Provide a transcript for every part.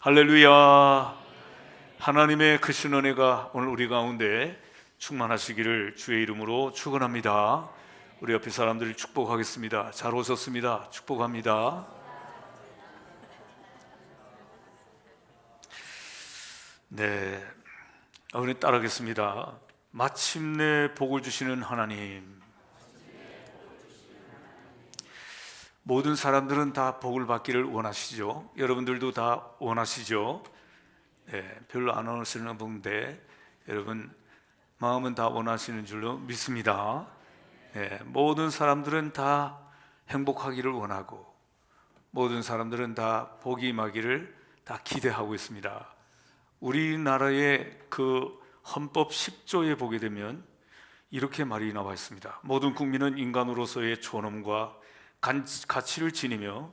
할렐루야. 하나님의 크신 은혜가 오늘 우리 가운데 충만하시기를 주의 이름으로 축원합니다. 우리 옆에 사람들을 축복하겠습니다. 잘 오셨습니다. 축복합니다. 네, 우리 따르겠습니다. 마침내 복을 주시는 하나님. 모든 사람들은 다 복을 받기를 원하시죠. 여러분들도 다 원하시죠. 네, 별로 안 원하시는 분인데 여러분 마음은 다 원하시는 줄로 믿습니다. 네, 모든 사람들은 다 행복하기를 원하고 모든 사람들은 다 복이 임하기를 다 기대하고 있습니다. 우리나라의 그 헌법 10조에 보게 되면 이렇게 말이 나와 있습니다. 모든 국민은 인간으로서의 존엄과 가치를 지니며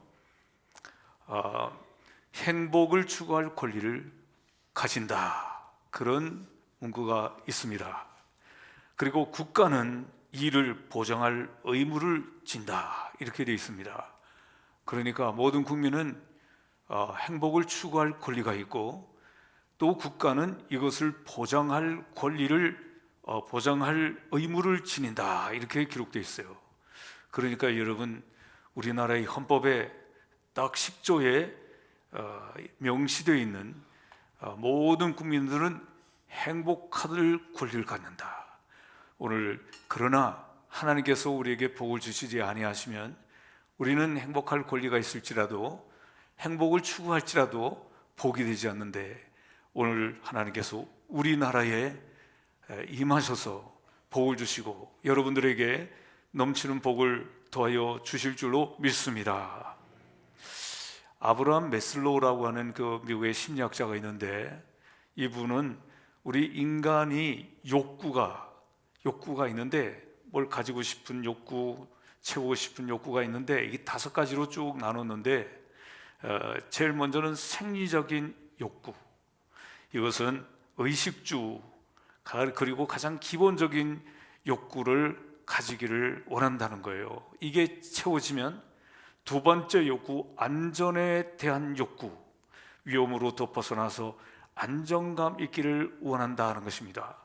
행복을 추구할 권리를 가진다. 그런 문구가 있습니다. 그리고 국가는 이를 보장할 의무를 진다. 이렇게 되어 있습니다. 그러니까 모든 국민은 행복을 추구할 권리가 있고 또 국가는 이것을 보장할 권리를 보장할 의무를 지닌다. 이렇게 기록되어 있어요. 그러니까 여러분 우리나라의 헌법에 딱 10조에 명시되어 있는 모든 국민들은 행복할 권리를 갖는다. 오늘 그러나 하나님께서 우리에게 복을 주시지 아니하시면 우리는 행복할 권리가 있을지라도 행복을 추구할지라도 복이 되지 않는데 오늘 하나님께서 우리나라에 임하셔서 복을 주시고 여러분들에게 넘치는 복을 더하여 주실 줄로 믿습니다. 아브라함 메슬로우라고 하는 그 미국의 심리학자가 있는데 이분은 우리 인간이 욕구가 있는데 뭘 가지고 싶은 욕구, 채우고 싶은 욕구가 있는데 이게 5가지로 쭉 나눴는데 제일 먼저는 생리적인 욕구. 이것은 의식주 그리고 가장 기본적인 욕구를 가지기를 원한다는 거예요. 이게 채워지면 두 번째 욕구, 안전에 대한 욕구, 위험으로부터 벗어나서 안정감 있기를 원한다는 것입니다.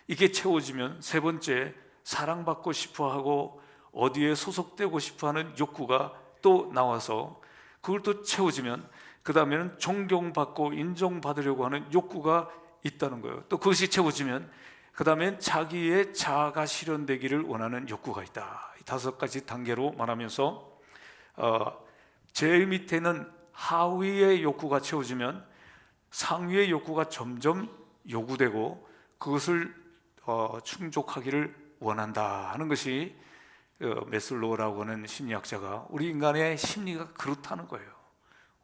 이게 채워지면 세 번째, 사랑받고 싶어하고 어디에 소속되고 싶어하는 욕구가 또 나와서 그걸 또 채워지면 그 다음에는 존경받고 인정받으려고 하는 욕구가 있다는 거예요. 또 그것이 채워지면 그 다음엔 자기의 자아가 실현되기를 원하는 욕구가 있다. 5가지 단계로 말하면서 제일 밑에는 하위의 욕구가 채워지면 상위의 욕구가 점점 요구되고 그것을 충족하기를 원한다 하는 것이 메슬로우라고 하는 심리학자가 우리 인간의 심리가 그렇다는 거예요.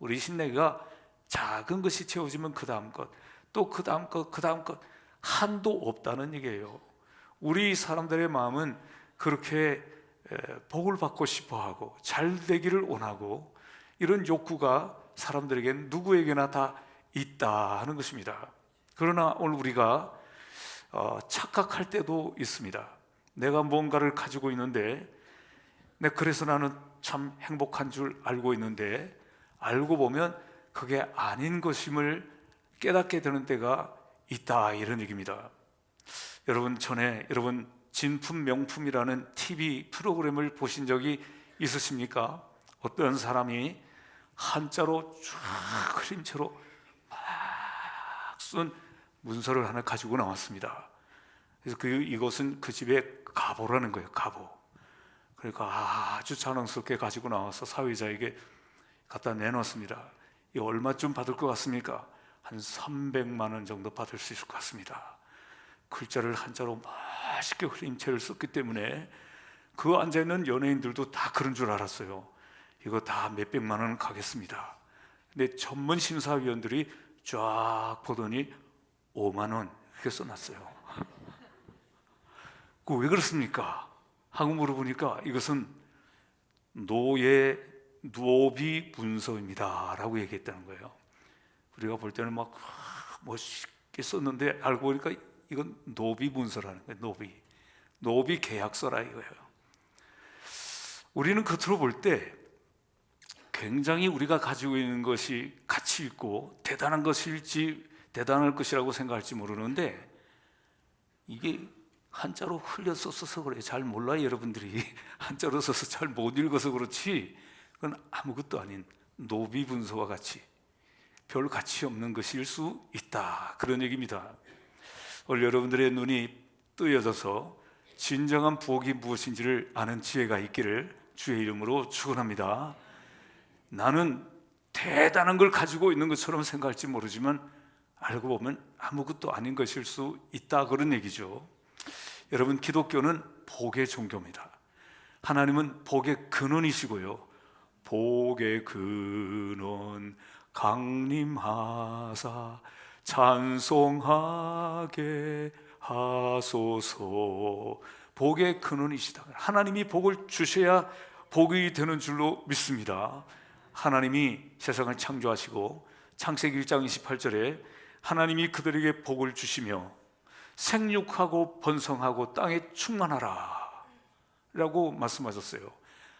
우리 심리가 작은 것이 채워지면 그 다음 것, 또 그 다음 것, 그 다음 것 한도 없다는 얘기예요. 우리 사람들의 마음은 그렇게 복을 받고 싶어하고 잘 되기를 원하고 이런 욕구가 사람들에게는 누구에게나 다 있다 하는 것입니다. 그러나 오늘 우리가 착각할 때도 있습니다. 내가 뭔가를 가지고 있는데 그래서 나는 참 행복한 줄 알고 있는데 알고 보면 그게 아닌 것임을 깨닫게 되는 때가 있다 이런 얘기입니다. 여러분 전에 진품 명품이라는 TV 프로그램을 보신 적이 있으십니까? 어떤 사람이 한자로 쫙 그림체로 막 쓴 문서를 하나 가지고 나왔습니다. 그래서 이것은 그 집의 가보라는 거예요. 가보. 그러니까 아주 자랑스럽게 가지고 나와서 사회자에게 갖다 내놨습니다. 이 얼마쯤 받을 것 같습니까? 한 300만 원 정도 받을 수 있을 것 같습니다. 글자를 한자로 맛있게 그림체를 썼기 때문에 그 앉아있는 연예인들도 다 그런 줄 알았어요. 이거 다 몇백만 원 가겠습니다. 근데 전문 심사위원들이 쫙 보더니 5만 원 이렇게 써놨어요. 그 왜 그렇습니까? 하고 물어보니까 이것은 노비 문서입니다 라고 얘기했다는 거예요. 우리가 볼 때는 막 멋있게 썼는데 알고 보니까 이건 노비 문서라는 거예요. 노비 계약서라 이거예요. 우리는 겉으로 볼 때 굉장히 우리가 가지고 있는 것이 가치 있고 대단한 것일지 대단할 것이라고 생각할지 모르는데 이게 한자로 흘려서 써서 그래요. 잘 몰라요, 여러분들이. 한자로 써서 잘 못 읽어서 그렇지 그건 아무것도 아닌 노비분서와 같이 별 가치 없는 것일 수 있다, 그런 얘기입니다. 오늘 여러분들의 눈이 뜨여져서 진정한 부엌이 무엇인지를 아는 지혜가 있기를 주의 이름으로 축원합니다. 나는 대단한 걸 가지고 있는 것처럼 생각할지 모르지만 알고 보면 아무것도 아닌 것일 수 있다, 그런 얘기죠. 여러분, 기독교는 복의 종교입니다. 하나님은 복의 근원이시고요, 복의 근원 강림하사 찬송하게 하소서. 복의 근원이시다. 하나님이 복을 주셔야 복이 되는 줄로 믿습니다. 하나님이 세상을 창조하시고 창세기 1장 28절에 하나님이 그들에게 복을 주시며 생육하고 번성하고 땅에 충만하라 라고 말씀하셨어요.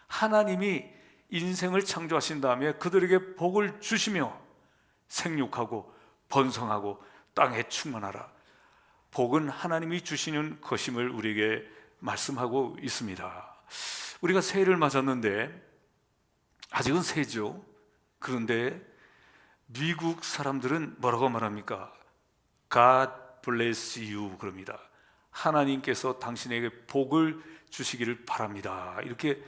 하나님이 인생을 창조하신 다음에 그들에게 복을 주시며 생육하고 번성하고 땅에 충만하라. 복은 하나님이 주시는 것임을 우리에게 말씀하고 있습니다. 우리가 새해를 맞았는데 아직은 새해죠. 그런데 미국 사람들은 뭐라고 말합니까? God bless you 그럽니다. 하나님께서 당신에게 복을 주시기를 바랍니다, 이렇게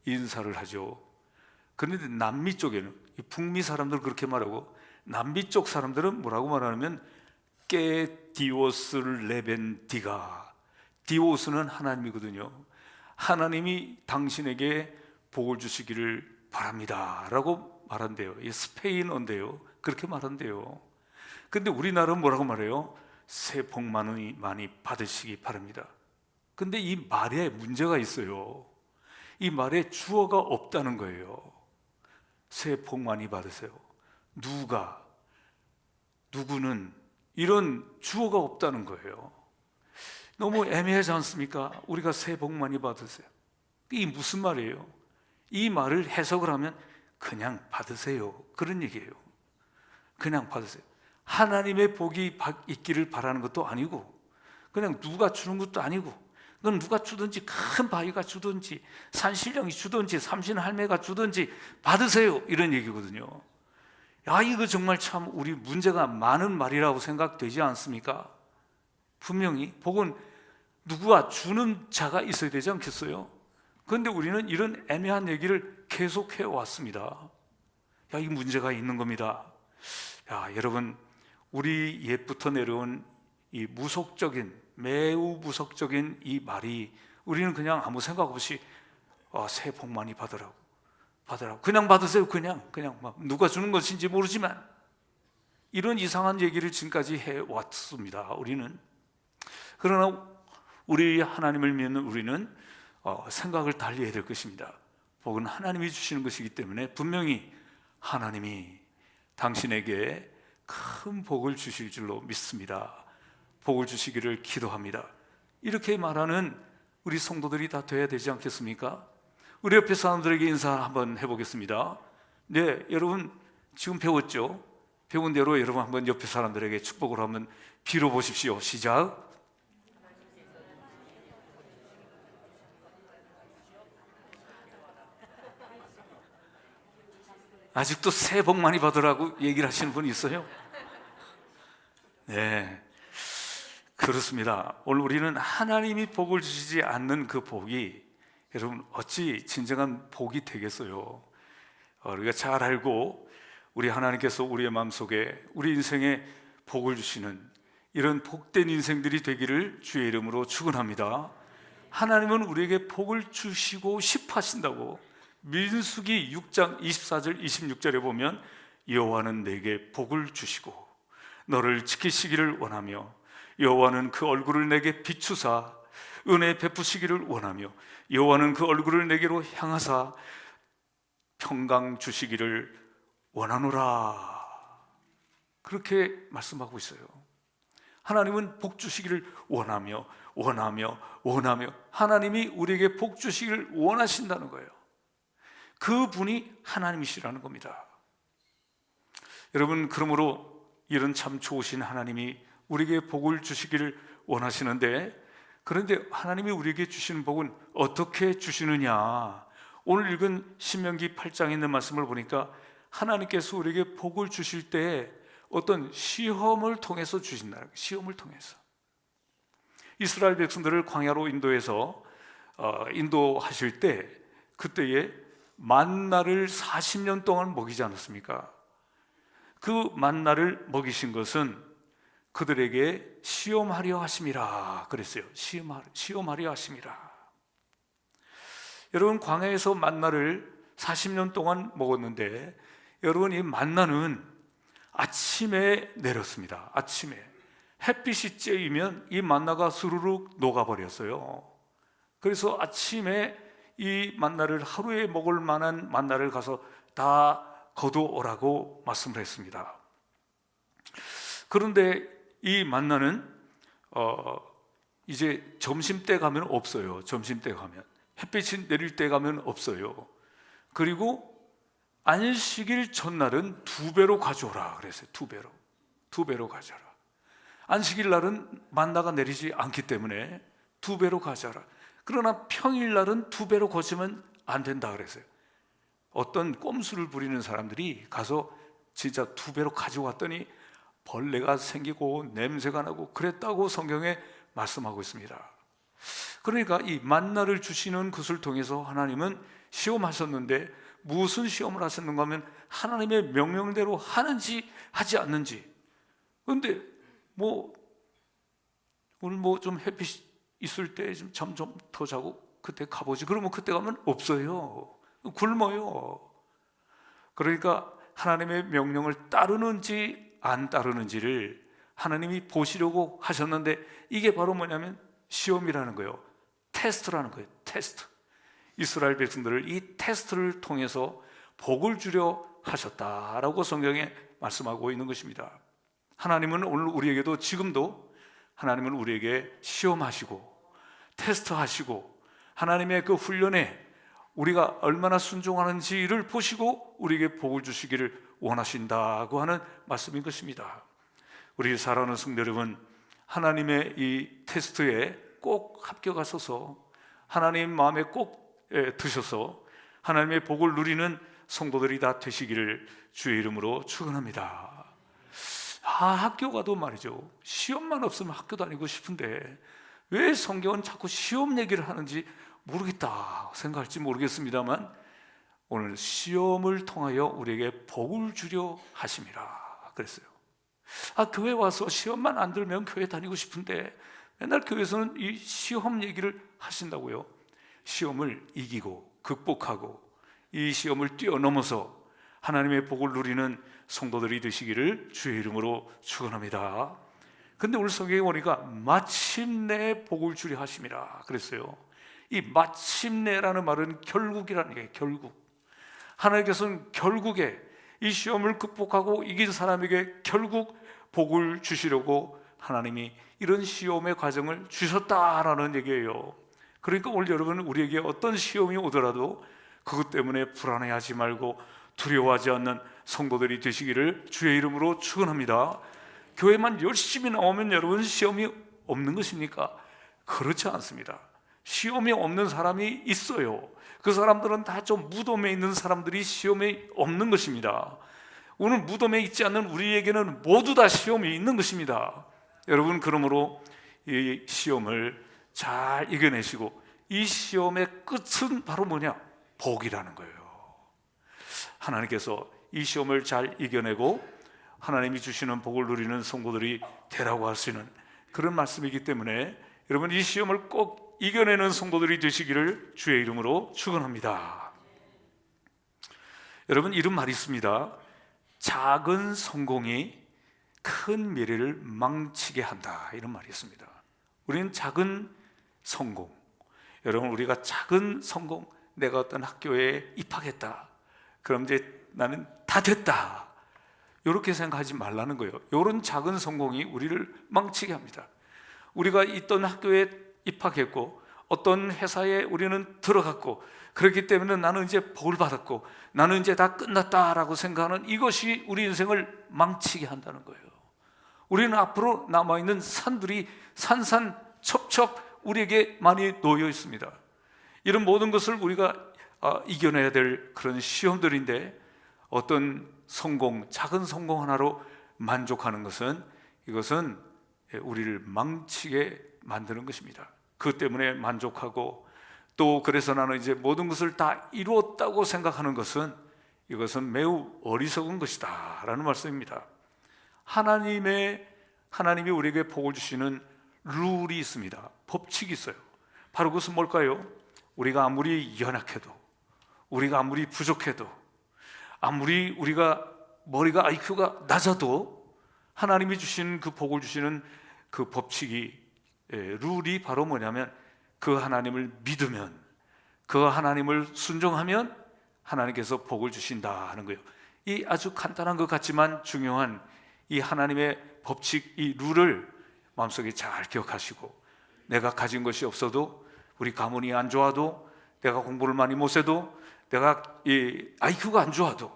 인사를 하죠. 그런데 남미 쪽에는, 북미 사람들은 그렇게 말하고 남미 쪽 사람들은 뭐라고 말하냐면 깨 디오스 레벤 디가, 디오스는 하나님이거든요. 하나님이 당신에게 복을 주시기를 바랍니다 라고 말한대요. 이 스페인어인데요, 그렇게 말한대요. 근데 우리나라는 뭐라고 말해요? 새해 복 많이 받으시기 바랍니다. 근데 이 말에 문제가 있어요. 이 말에 주어가 없다는 거예요. 새해 복 많이 받으세요. 누구는, 이런 주어가 없다는 거예요. 너무 애매하지 않습니까? 우리가 새해 복 많이 받으세요, 이게 무슨 말이에요? 이 말을 해석을 하면 그냥 받으세요, 그런 얘기예요. 그냥 받으세요. 하나님의 복이 있기를 바라는 것도 아니고 그냥 누가 주는 것도 아니고, 그건 누가 주든지, 큰 바위가 주든지 산신령이 주든지 삼신할매가 주든지 받으세요, 이런 얘기거든요. 야, 이거 정말 참 우리 문제가 많은 말이라고 생각되지 않습니까? 분명히 복은 누구가 주는 자가 있어야 되지 않겠어요? 그런데 우리는 이런 애매한 얘기를 계속 해왔습니다. 야, 이 문제가 있는 겁니다. 야, 여러분, 우리 옛부터 내려온 이 매우 무속적인 이 말이 우리는 그냥 아무 생각 없이 새해 복 많이 받으라고 그냥 받으세요. 그냥 막 누가 주는 것인지 모르지만 이런 이상한 얘기를 지금까지 해왔습니다, 우리는. 그러나 우리 하나님을 믿는 우리는 생각을 달리 해야 될 것입니다. 복은 하나님이 주시는 것이기 때문에 분명히 하나님이 당신에게 큰 복을 주실 줄로 믿습니다. 복을 주시기를 기도합니다. 이렇게 말하는 우리 성도들이 다 돼야 되지 않겠습니까? 우리 옆에 사람들에게 인사 한번 해보겠습니다. 네, 여러분 지금 배웠죠? 배운 대로 여러분 한번 옆에 사람들에게 축복을 한번 빌어보십시오. 시작. 아직도 새해 복 많이 받으라고 얘기를 하시는 분이 있어요? 네, 그렇습니다. 오늘 우리는 하나님이 복을 주시지 않는 그 복이 여러분 어찌 진정한 복이 되겠어요? 우리가 잘 알고 우리 하나님께서 우리의 마음속에 우리 인생에 복을 주시는 이런 복된 인생들이 되기를 주의 이름으로 축원합니다. 하나님은 우리에게 복을 주시고 싶어 하신다고 민수기 6장 24절 26절에 보면 여호와는 내게 복을 주시고 너를 지키시기를 원하며 여호와는 그 얼굴을 내게 비추사 은혜 베푸시기를 원하며 여호와는 그 얼굴을 내게로 향하사 평강 주시기를 원하노라, 그렇게 말씀하고 있어요. 하나님은 복 주시기를 원하며 하나님이 우리에게 복 주시기를 원하신다는 거예요. 그분이 하나님이시라는 겁니다. 여러분, 그러므로 이런 참 좋으신 하나님이 우리에게 복을 주시기를 원하시는데, 그런데 하나님이 우리에게 주시는 복은 어떻게 주시느냐? 오늘 읽은 신명기 8장에 있는 말씀을 보니까 하나님께서 우리에게 복을 주실 때 어떤 시험을 통해서 주신다. 시험을 통해서. 이스라엘 백성들을 광야로 인도하실 때, 그때에 만나를 40년 동안 먹이지 않았습니까? 그 만나를 먹이신 것은 그들에게 시험하려 하심이라 그랬어요. 시험하려 하심이라. 여러분, 광야에서 만나를 40년 동안 먹었는데, 여러분, 이 만나는 아침에 내렸습니다. 아침에 햇빛이 쬐이면 이 만나가 스르륵 녹아버렸어요. 그래서 아침에 이 만나를, 하루에 먹을 만한 만나를 가서 다 거두오라고 말씀을 했습니다. 그런데 이 만나는 이제 점심때 가면 없어요. 점심때 가면, 햇빛이 내릴 때 가면 없어요. 그리고 안식일 전날은 2배로 가져오라 그랬어요. 2배로 가져라. 안식일 날은 만나가 내리지 않기 때문에 2배로 가져라. 그러나 평일날은 2배로 거치면 안 된다 그랬어요. 어떤 꼼수를 부리는 사람들이 가서 진짜 2배로 가져왔더니 벌레가 생기고 냄새가 나고 그랬다고 성경에 말씀하고 있습니다. 그러니까 이 만나를 주시는 것을 통해서 하나님은 시험하셨는데, 무슨 시험을 하셨는가 하면 하나님의 명령대로 하는지 하지 않는지. 그런데 오늘 좀 햇빛 있을 때 좀 잠 좀 더 자고 그때 가보지. 그러면 그때 가면 없어요. 굶어요. 그러니까 하나님의 명령을 따르는지 안 따르는지를 하나님이 보시려고 하셨는데, 이게 바로 뭐냐면 시험이라는 거예요. 테스트라는 거예요. 테스트. 이스라엘 백성들을 이 테스트를 통해서 복을 주려 하셨다라고 성경에 말씀하고 있는 것입니다. 하나님은 오늘 우리에게도, 지금도 하나님은 우리에게 시험하시고 테스트하시고, 하나님의 그 훈련에 우리가 얼마나 순종하는지를 보시고 우리에게 복을 주시기를 원하신다고 하는 말씀인 것입니다. 우리 사랑하는 성도 여러분, 하나님의 이 테스트에 꼭 합격하셔서 하나님 마음에 꼭 드셔서 하나님의 복을 누리는 성도들이 다 되시기를 주의 이름으로 축원합니다. 학교 가도 말이죠, 시험만 없으면 학교 다니고 싶은데 왜 성경은 자꾸 시험 얘기를 하는지 모르겠다 생각할지 모르겠습니다만, 오늘 시험을 통하여 우리에게 복을 주려 하심이라 그랬어요. 교회 와서 시험만 안 들면 교회 다니고 싶은데 맨날 교회에서는 이 시험 얘기를 하신다고요. 시험을 이기고 극복하고 이 시험을 뛰어넘어서 하나님의 복을 누리는 성도들이 되시기를 주의 이름으로 축원합니다. 근데 오늘 성경에 보니까 마침내 복을 주려 하심이라 그랬어요. 이 마침내라는 말은 결국이라는 게, 결국. 하나님께서는 결국에 이 시험을 극복하고 이긴 사람에게 결국 복을 주시려고 하나님이 이런 시험의 과정을 주셨다라는 얘기예요. 그러니까 오늘 여러분, 우리에게 어떤 시험이 오더라도 그것 때문에 불안해하지 말고 두려워하지 않는 성도들이 되시기를 주의 이름으로 축원합니다. 교회만 열심히 나오면 여러분 시험이 없는 것입니까? 그렇지 않습니다. 시험이 없는 사람이 있어요. 그 사람들은 다 좀 무덤에 있는 사람들이 시험이 없는 것입니다. 오늘 무덤에 있지 않는 우리에게는 모두 다 시험이 있는 것입니다. 여러분, 그러므로 이 시험을 잘 이겨내시고, 이 시험의 끝은 바로 뭐냐? 복이라는 거예요. 하나님께서 이 시험을 잘 이겨내고 하나님이 주시는 복을 누리는 성도들이 되라고 하시는 그런 말씀이기 때문에, 여러분, 이 시험을 꼭 이겨내는 성도들이 되시기를 주의 이름으로 축원합니다. 여러분, 이런 말이 있습니다. 작은 성공이 큰 미래를 망치게 한다, 이런 말이 있습니다. 우리는 작은 성공, 여러분, 우리가 작은 성공, 내가 어떤 학교에 입학했다, 그럼 이제 나는 다 됐다, 이렇게 생각하지 말라는 거예요. 이런 작은 성공이 우리를 망치게 합니다. 우리가 있던 학교에 입학했고 어떤 회사에 우리는 들어갔고 그렇기 때문에 나는 이제 복을 받았고 나는 이제 다 끝났다라고 생각하는 이것이 우리 인생을 망치게 한다는 거예요. 우리는 앞으로 남아있는 산들이 산산첩첩 우리에게 많이 놓여 있습니다. 이런 모든 것을 우리가 이겨내야 될 그런 시험들인데, 어떤 성공, 작은 성공 하나로 만족하는 것은, 이것은 우리를 망치게 만드는 것입니다. 그 때문에 만족하고, 또 그래서 나는 이제 모든 것을 다 이루었다고 생각하는 것은, 이것은 매우 어리석은 것이다 라는 말씀입니다. 하나님이 우리에게 복을 주시는 룰이 있습니다. 법칙이 있어요. 바로 그것은 뭘까요? 우리가 아무리 연약해도, 우리가 아무리 부족해도, 아무리 우리가 머리가 IQ가 낮아도 하나님이 주신 그 복을 주시는 그 법칙이, 룰이 바로 뭐냐면, 그 하나님을 믿으면, 그 하나님을 순종하면 하나님께서 복을 주신다 하는 거예요. 이 아주 간단한 것 같지만 중요한 이 하나님의 법칙, 이 룰을 마음속에 잘 기억하시고, 내가 가진 것이 없어도, 우리 가문이 안 좋아도, 내가 공부를 많이 못해도, 내가 이 IQ가 안 좋아도,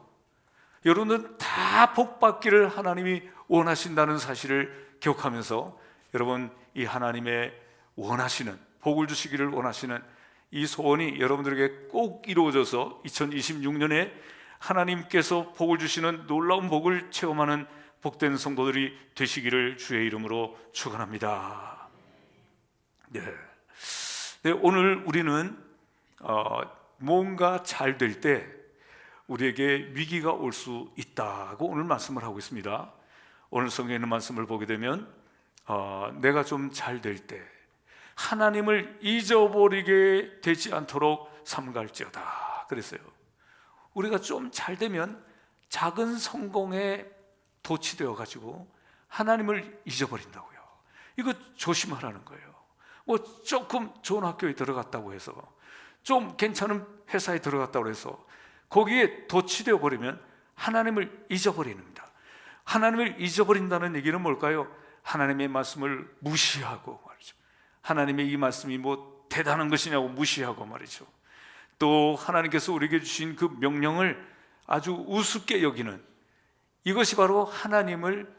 여러분은 다 복받기를 하나님이 원하신다는 사실을 기억하면서, 여러분 이 하나님의 원하시는, 복을 주시기를 원하시는 이 소원이 여러분들에게 꼭 이루어져서 2026년에 하나님께서 복을 주시는 놀라운 복을 체험하는 복된 성도들이 되시기를 주의 이름으로 축원합니다. 네, 오늘 우리는 뭔가 잘 될 때 우리에게 위기가 올 수 있다고 오늘 말씀을 하고 있습니다. 오늘 성경에 있는 말씀을 보게 되면 내가 좀 잘 될 때 하나님을 잊어버리게 되지 않도록 삼갈지어다 그랬어요. 우리가 좀 잘 되면 작은 성공에 도취되어 가지고 하나님을 잊어버린다고요. 이거 조심하라는 거예요. 뭐 조금 좋은 학교에 들어갔다고 해서, 좀 괜찮은 회사에 들어갔다고 해서 거기에 도취되어 버리면 하나님을 잊어버립니다. 하나님을 잊어버린다는 얘기는 뭘까요? 하나님의 말씀을 무시하고 말이죠. 하나님의 이 말씀이 뭐 대단한 것이냐고 무시하고 말이죠. 또 하나님께서 우리에게 주신 그 명령을 아주 우습게 여기는, 이것이 바로 하나님을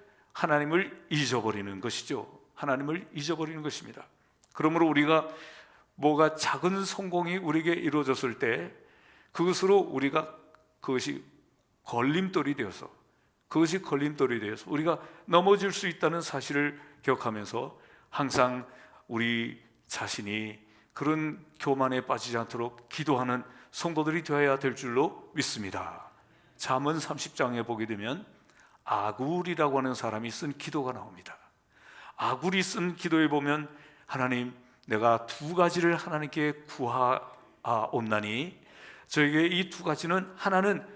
잊어버리는 것이죠. 하나님을 잊어버리는 것입니다. 그러므로 우리가 뭐가 작은 성공이 우리에게 이루어졌을 때 그것으로 우리가 그것이 걸림돌이 되어서 우리가 넘어질 수 있다는 사실을 기억하면서 항상 우리 자신이 그런 교만에 빠지지 않도록 기도하는 성도들이 되어야 될 줄로 믿습니다. 잠언 30장에 보게 되면 아굴이라고 하는 사람이 쓴 기도가 나옵니다. 아굴이 쓴 기도에 보면, 하나님, 내가 두 가지를 하나님께 구하옵나니 저에게 이 두 가지는, 하나는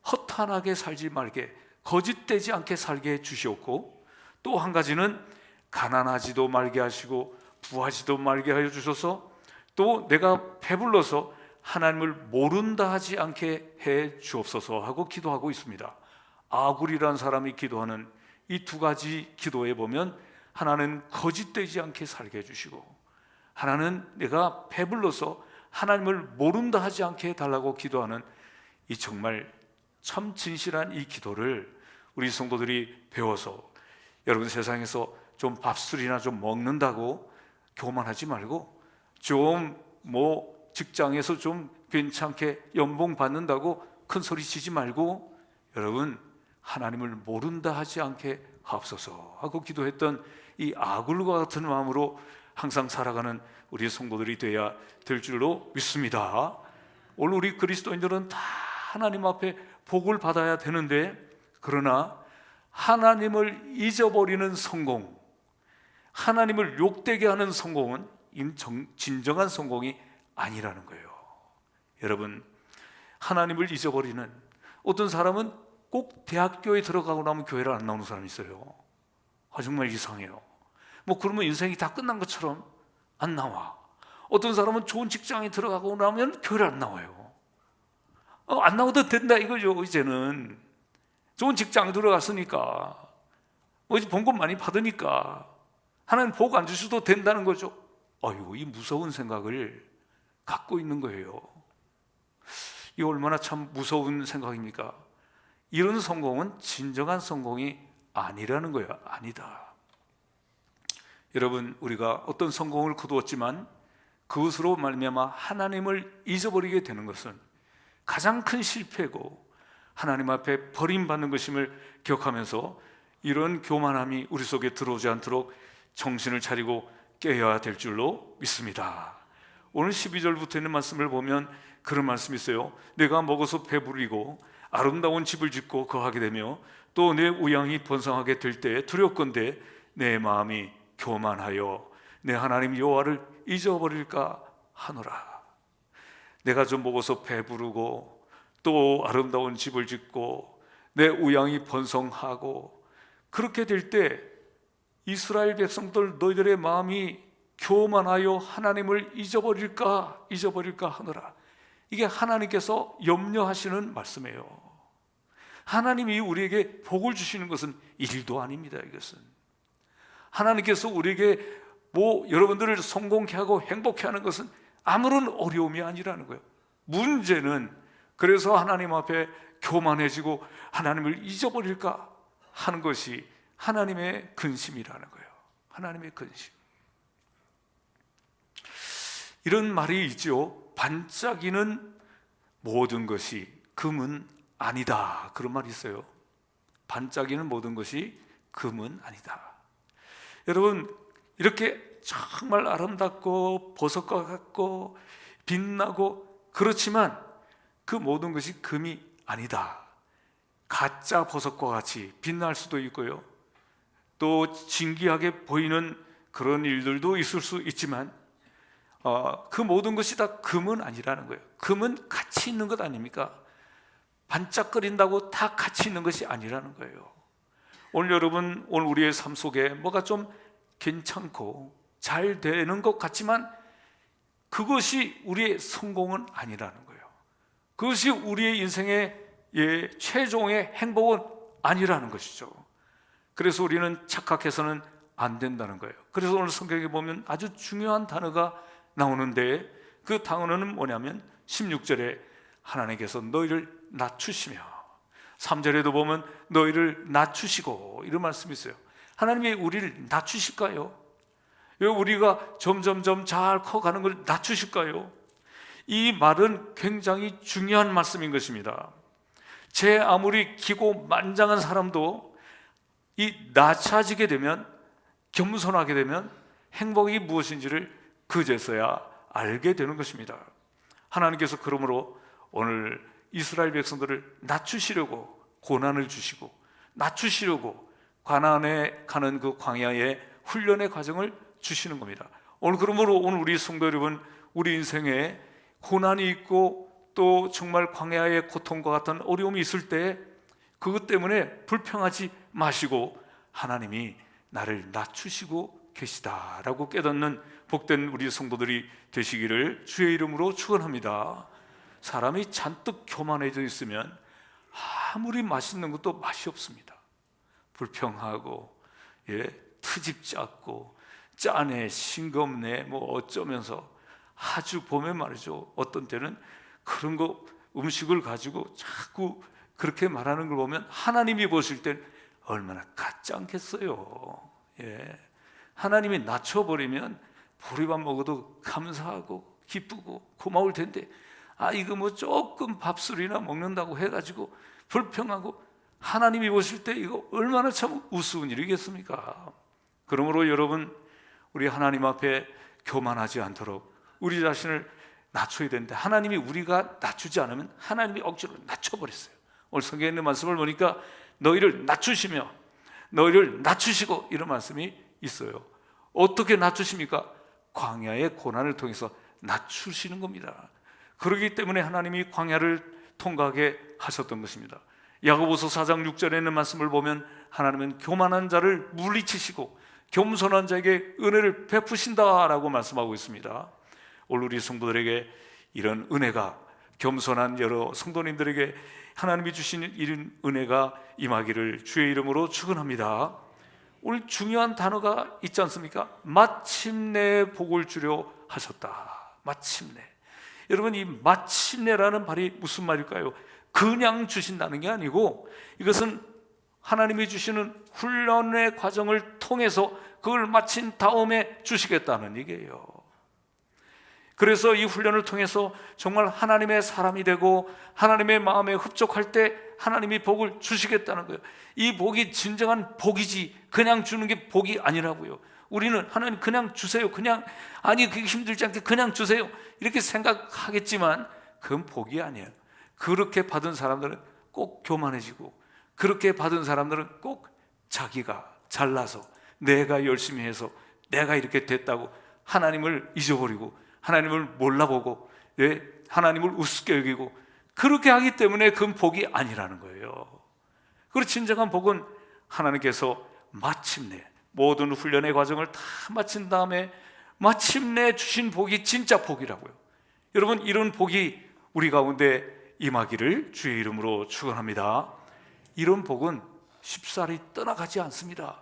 허탄하게 살지 말게, 거짓되지 않게 살게 해주시옵고, 또 한 가지는 가난하지도 말게 하시고 부하지도 말게 하여 주셔서, 또 내가 배불러서 하나님을 모른다 하지 않게 해 주옵소서 하고 기도하고 있습니다. 아굴이라는 사람이 기도하는 이 두 가지 기도에 보면, 하나는 거짓되지 않게 살게 해주시고, 하나는 내가 배불러서 하나님을 모른다 하지 않게 해달라고 기도하는 이 정말 참 진실한 이 기도를 우리 성도들이 배워서, 여러분 세상에서 좀 밥술이나 좀 먹는다고 교만하지 말고, 좀 뭐 직장에서 좀 괜찮게 연봉 받는다고 큰 소리 치지 말고, 여러분 하나님을 모른다 하지 않게 하옵소서 하고 기도했던 이 아굴과 같은 마음으로 항상 살아가는 우리 성도들이 되어야 될 줄로 믿습니다. 오늘 우리 그리스도인들은 다 하나님 앞에 복을 받아야 되는데, 그러나 하나님을 잊어버리는 성공, 하나님을 욕되게 하는 성공은 진정한 성공이 아니라는 거예요. 여러분, 하나님을 잊어버리는, 어떤 사람은 꼭 대학교에 들어가고 나면 교회를 안 나오는 사람이 있어요. 정말 이상해요. 뭐 그러면 인생이 다 끝난 것처럼 안 나와. 어떤 사람은 좋은 직장에 들어가고 나면 교회를 안 나와요. 안 나와도 된다 이거죠. 이제는 좋은 직장 들어갔으니까, 뭐 이제 봉급 많이 받으니까 하나님 복 안 주셔도 된다는 거죠. 이 무서운 생각을 갖고 있는 거예요. 이 얼마나 참 무서운 생각입니까? 이런 성공은 진정한 성공이 아니라는 거예요. 아니다. 여러분, 우리가 어떤 성공을 거두었지만 그것으로 말미암아 하나님을 잊어버리게 되는 것은 가장 큰 실패고 하나님 앞에 버림받는 것임을 기억하면서 이런 교만함이 우리 속에 들어오지 않도록 정신을 차리고 깨어야 될 줄로 믿습니다. 오늘 12절부터 있는 말씀을 보면 그런 말씀이 있어요. 내가 먹어서 배부르고 아름다운 집을 짓고 거하게 되며 또 내 우양이 번성하게 될 때에 두렵건대 내 마음이 교만하여 내 하나님 여호와를 잊어버릴까 하노라. 내가 좀 먹어서 배부르고 또 아름다운 집을 짓고 내 우양이 번성하고 그렇게 될 때 이스라엘 백성들 너희들의 마음이 교만하여 하나님을 잊어버릴까 하노라. 이게 하나님께서 염려하시는 말씀이에요. 하나님이 우리에게 복을 주시는 것은 일도 아닙니다. 이것은 하나님께서 우리에게 여러분들을 성공케 하고 행복케 하는 것은 아무런 어려움이 아니라는 거예요. 문제는 그래서 하나님 앞에 교만해지고 하나님을 잊어버릴까 하는 것이 하나님의 근심이라는 거예요. 하나님의 근심. 이런 말이 있죠. 반짝이는 모든 것이 금은 아니다. 그런 말이 있어요. 반짝이는 모든 것이 금은 아니다. 여러분, 이렇게 정말 아름답고 보석과 같고 빛나고 그렇지만 그 모든 것이 금이 아니다. 가짜 보석과 같이 빛날 수도 있고요, 또 진기하게 보이는 그런 일들도 있을 수 있지만 그 모든 것이 다 금은 아니라는 거예요. 금은 가치 있는 것 아닙니까? 반짝거린다고 다 가치 있는 것이 아니라는 거예요. 오늘 여러분, 오늘 우리의 삶 속에 뭐가 좀 괜찮고 잘 되는 것 같지만 그것이 우리의 성공은 아니라는 거예요. 그것이 우리의 인생의 최종의 행복은 아니라는 것이죠. 그래서 우리는 착각해서는 안 된다는 거예요. 그래서 오늘 성경에 보면 아주 중요한 단어가 나오는데 그 단어는 뭐냐면 16절에 하나님께서 너희를 낮추시며, 3절에도 보면 너희를 낮추시고, 이런 말씀이 있어요. 하나님이 우리를 낮추실까요? 왜 우리가 점점점 잘 커가는 걸 낮추실까요? 이 말은 굉장히 중요한 말씀인 것입니다. 제 아무리 기고만장한 사람도 이 낮아지게 되면, 겸손하게 되면 행복이 무엇인지를 그제서야 알게 되는 것입니다. 하나님께서 그러므로 오늘 이스라엘 백성들을 낮추시려고 고난을 주시고 낮추시려고 가나안에 가는 그 광야의 훈련의 과정을 주시는 겁니다. 오늘 그러므로 오늘 우리 성도 여러분, 우리 인생에 고난이 있고 또 정말 광야의 고통과 같은 어려움이 있을 때 그것 때문에 불평하지 마시고 하나님이 나를 낮추시고 계시다라고 깨닫는 복된 우리 성도들이 되시기를 주의 이름으로 축원합니다. 사람이 잔뜩 교만해져 있으면 아무리 맛있는 것도 맛이 없습니다. 불평하고 트집 잡고 짜네 싱겁네 어쩌면서 아주 보면 말이죠, 어떤 때는 그런 거 음식을 가지고 자꾸 그렇게 말하는 걸 보면 하나님이 보실 땐 얼마나 같지 않겠어요. 하나님이 낮춰버리면 보리밥 먹어도 감사하고 기쁘고 고마울 텐데 이거 조금 밥술이나 먹는다고 해가지고 불평하고 하나님이 보실 때 이거 얼마나 참 우스운 일이겠습니까? 그러므로 여러분, 우리 하나님 앞에 교만하지 않도록 우리 자신을 낮춰야 되는데 하나님이 우리가 낮추지 않으면 하나님이 억지로 낮춰버렸어요. 오늘 성경에 있는 말씀을 보니까 너희를 낮추시며 너희를 낮추시고 이런 말씀이 있어요. 어떻게 낮추십니까? 광야의 고난을 통해서 낮추시는 겁니다. 그렇기 때문에 하나님이 광야를 통과하게 하셨던 것입니다. 야고보서 4장 6절에 있는 말씀을 보면 하나님은 교만한 자를 물리치시고 겸손한 자에게 은혜를 베푸신다라고 말씀하고 있습니다. 오늘 우리 성도들에게 이런 은혜가, 겸손한 여러 성도님들에게 하나님이 주시는 이런 은혜가 임하기를 주의 이름으로 축원합니다. 오늘 중요한 단어가 있지 않습니까? 마침내 복을 주려 하셨다. 마침내. 여러분, 이 마침내라는 말이 무슨 말일까요? 그냥 주신다는 게 아니고, 이것은 하나님이 주시는 훈련의 과정을 통해서 그걸 마친 다음에 주시겠다는 얘기예요. 그래서 이 훈련을 통해서 정말 하나님의 사람이 되고 하나님의 마음에 흡족할 때 하나님이 복을 주시겠다는 거예요. 이 복이 진정한 복이지 그냥 주는 게 복이 아니라고요. 우리는 하나님 그냥 주세요, 그냥, 아니 그게 힘들지 않게 그냥 주세요, 이렇게 생각하겠지만 그건 복이 아니에요. 그렇게 받은 사람들은 꼭 교만해지고, 그렇게 받은 사람들은 꼭 자기가 잘나서 내가 열심히 해서 내가 이렇게 됐다고 하나님을 잊어버리고 하나님을 몰라보고 하나님을 우습게 여기고, 그렇게 하기 때문에 그건 복이 아니라는 거예요. 그리고 진정한 복은 하나님께서 마침내 모든 훈련의 과정을 다 마친 다음에 마침내 주신 복이 진짜 복이라고요. 여러분, 이런 복이 우리 가운데 임하기를 주의 이름으로 축원합니다. 이런 복은 쉽사리 떠나가지 않습니다.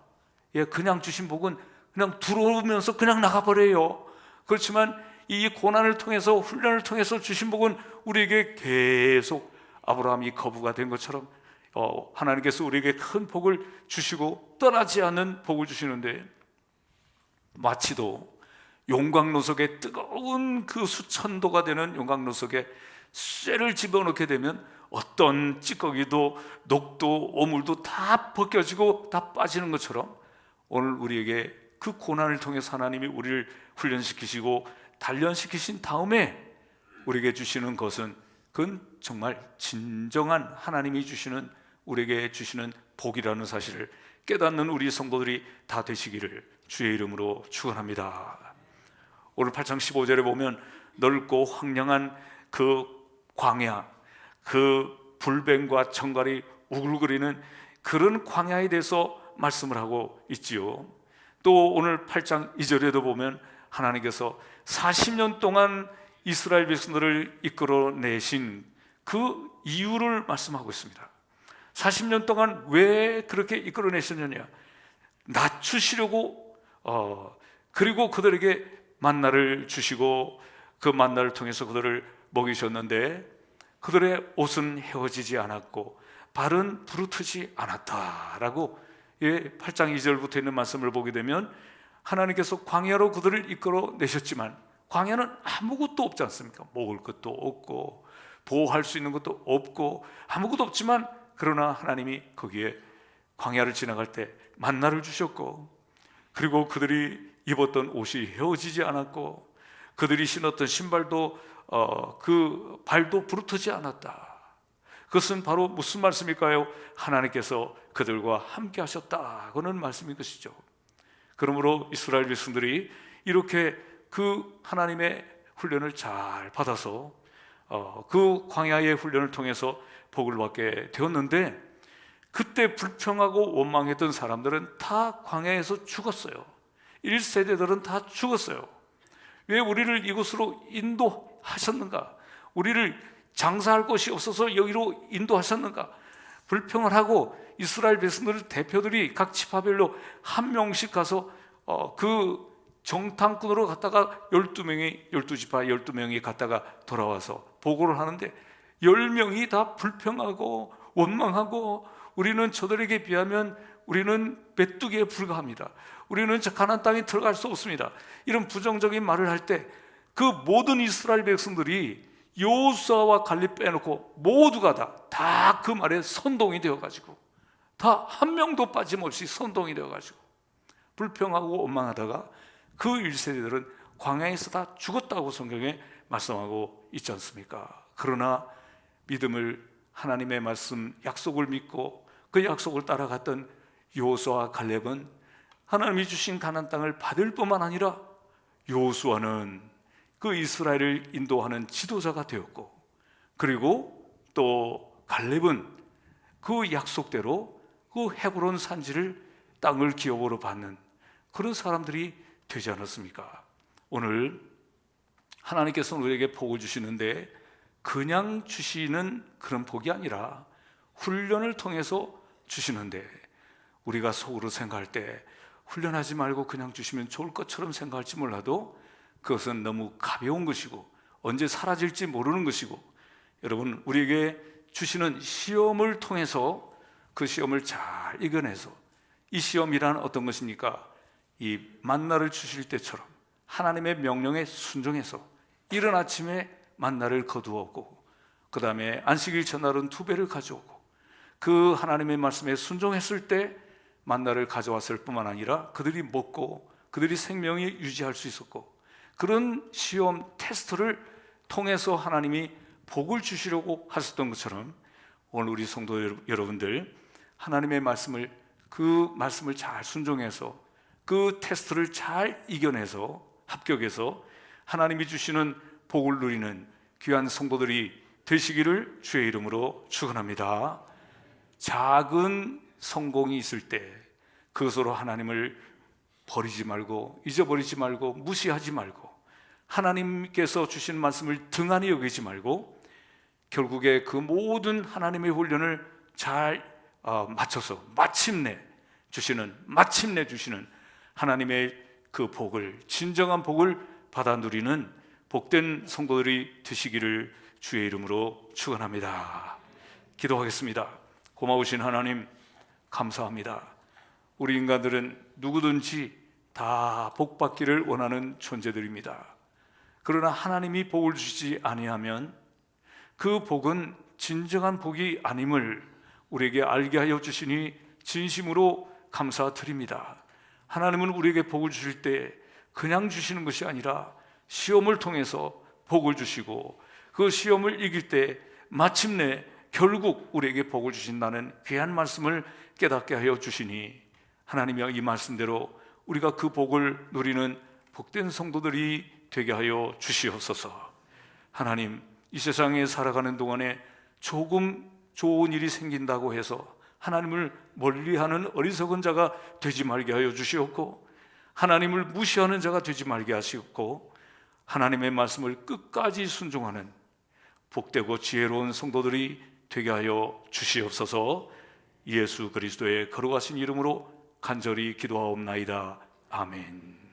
그냥 주신 복은 그냥 들어오면서 그냥 나가버려요. 그렇지만 이 고난을 통해서, 훈련을 통해서 주신 복은 우리에게 계속 아브라함이 거부가 된 것처럼 하나님께서 우리에게 큰 복을 주시고 떠나지 않는 복을 주시는데, 마치도 용광로석에 뜨거운 그 수천도가 되는 용광로석에 쇠를 집어넣게 되면 어떤 찌꺼기도 녹도 오물도 다 벗겨지고 다 빠지는 것처럼, 오늘 우리에게 그 고난을 통해서 하나님이 우리를 훈련시키시고 단련시키신 다음에 우리에게 주시는 것은 그건 정말 진정한 하나님이 주시는, 우리에게 주시는 복이라는 사실을 깨닫는 우리 성도들이 다 되시기를 주의 이름으로 축원합니다. 오늘 8장 15절에 보면 넓고 황량한 그 광야, 그 불뱀과 청갈이 우글거리는 그런 광야에 대해서 말씀을 하고 있지요. 또 오늘 8장 2절에도 보면 하나님께서 40년 동안 이스라엘 백성들을 이끌어내신 그 이유를 말씀하고 있습니다. 40년 동안 왜 그렇게 이끌어내셨느냐, 낮추시려고, 그리고 그들에게 만나를 주시고 그 만나를 통해서 그들을 먹이셨는데, 그들의 옷은 헤어지지 않았고 발은 부르트지 않았다라고 8장 2절부터 있는 말씀을 보게 되면, 하나님께서 광야로 그들을 이끌어내셨지만 광야는 아무것도 없지 않습니까? 먹을 것도 없고 보호할 수 있는 것도 없고 아무것도 없지만, 그러나 하나님이 거기에 광야를 지나갈 때 만나를 주셨고, 그리고 그들이 입었던 옷이 헤어지지 않았고 그들이 신었던 신발도 그 발도 부르트지 않았다. 그것은 바로 무슨 말씀일까요? 하나님께서 그들과 함께 하셨다고는 말씀인 것이죠. 그러므로 이스라엘 백성들이 이렇게 그 하나님의 훈련을 잘 받아서 그 광야의 훈련을 통해서 복을 받게 되었는데, 그때 불평하고 원망했던 사람들은 다 광야에서 죽었어요. 1세대들은 다 죽었어요. 왜 우리를 이곳으로 인도하셨는가? 우리를 장사할 곳이 없어서 여기로 인도하셨는가? 불평을 하고 이스라엘 백성들 대표들이 각 지파별로 한 명씩 가서 그 정탐꾼으로 갔다가 12명이 12지파 12명이 갔다가 돌아와서 보고를 하는데 10명이 다 불평하고 원망하고, 우리는 저들에게 비하면 우리는 메뚜기에 불과합니다. 우리는 저 가나안 땅에 들어갈 수 없습니다. 이런 부정적인 말을 할 때 그 모든 이스라엘 백성들이 여호수아와 갈렙 빼놓고 모두가 다 그 말에 선동이 되어가지고, 다 한 명도 빠짐없이 선동이 되어가지고 불평하고 원망하다가 그 1세대들은 광야에서 다 죽었다고 성경에 말씀하고 있지 않습니까? 그러나 믿음을, 하나님의 말씀, 약속을 믿고 그 약속을 따라갔던 여호수아와 갈렙은 하나님이 주신 가나안 땅을 받을 뿐만 아니라 여호수아는 그 이스라엘을 인도하는 지도자가 되었고, 그리고 또 갈렙은 그 약속대로 그 헤브론 산지를 땅을 기업으로 받는 그런 사람들이 되지 않았습니까? 오늘 하나님께서 우리에게 복을 주시는데 그냥 주시는 그런 복이 아니라 훈련을 통해서 주시는데, 우리가 속으로 생각할 때 훈련하지 말고 그냥 주시면 좋을 것처럼 생각할지 몰라도 그것은 너무 가벼운 것이고 언제 사라질지 모르는 것이고, 여러분, 우리에게 주시는 시험을 통해서 그 시험을 잘 이겨내서, 이 시험이란 어떤 것입니까? 이 만나를 주실 때처럼 하나님의 명령에 순종해서 이른 아침에 만나를 거두었고, 그 다음에 안식일 전날은 2배를 가져오고, 그 하나님의 말씀에 순종했을 때 만나를 가져왔을 뿐만 아니라 그들이 먹고 그들이 생명이 유지할 수 있었고, 그런 시험 테스트를 통해서 하나님이 복을 주시려고 하셨던 것처럼, 오늘 우리 성도 여러분들, 하나님의 말씀을, 그 말씀을 잘 순종해서 그 테스트를 잘 이겨내서 합격해서 하나님이 주시는 복을 누리는 귀한 성도들이 되시기를 주의 이름으로 축원합니다. 작은 성공이 있을 때 그것으로 하나님을 버리지 말고, 잊어버리지 말고, 무시하지 말고, 하나님께서 주신 말씀을 등한히 여기지 말고, 결국에 그 모든 하나님의 훈련을 잘 맞춰서 마침내 주시는 하나님의 그 복을, 진정한 복을 받아 누리는 복된 성도들이 되시기를 주의 이름으로 축원합니다. 기도하겠습니다. 고마우신 하나님, 감사합니다. 우리 인간들은 누구든지 다 복받기를 원하는 존재들입니다. 그러나 하나님이 복을 주시지 아니하면 그 복은 진정한 복이 아님을 우리에게 알게 하여 주시니 진심으로 감사드립니다. 하나님은 우리에게 복을 주실 때 그냥 주시는 것이 아니라 시험을 통해서 복을 주시고, 그 시험을 이길 때 마침내 결국 우리에게 복을 주신다는 귀한 말씀을 깨닫게 하여 주시니, 하나님의 이 말씀대로 우리가 그 복을 누리는 복된 성도들이 되게 하여 주시옵소서. 하나님, 이 세상에 살아가는 동안에 조금 좋은 일이 생긴다고 해서 하나님을 멀리하는 어리석은 자가 되지 말게 하여 주시옵고, 하나님을 무시하는 자가 되지 말게 하시옵고, 하나님의 말씀을 끝까지 순종하는 복되고 지혜로운 성도들이 되게 하여 주시옵소서. 예수 그리스도의 거룩하신 이름으로 간절히 기도하옵나이다. 아멘.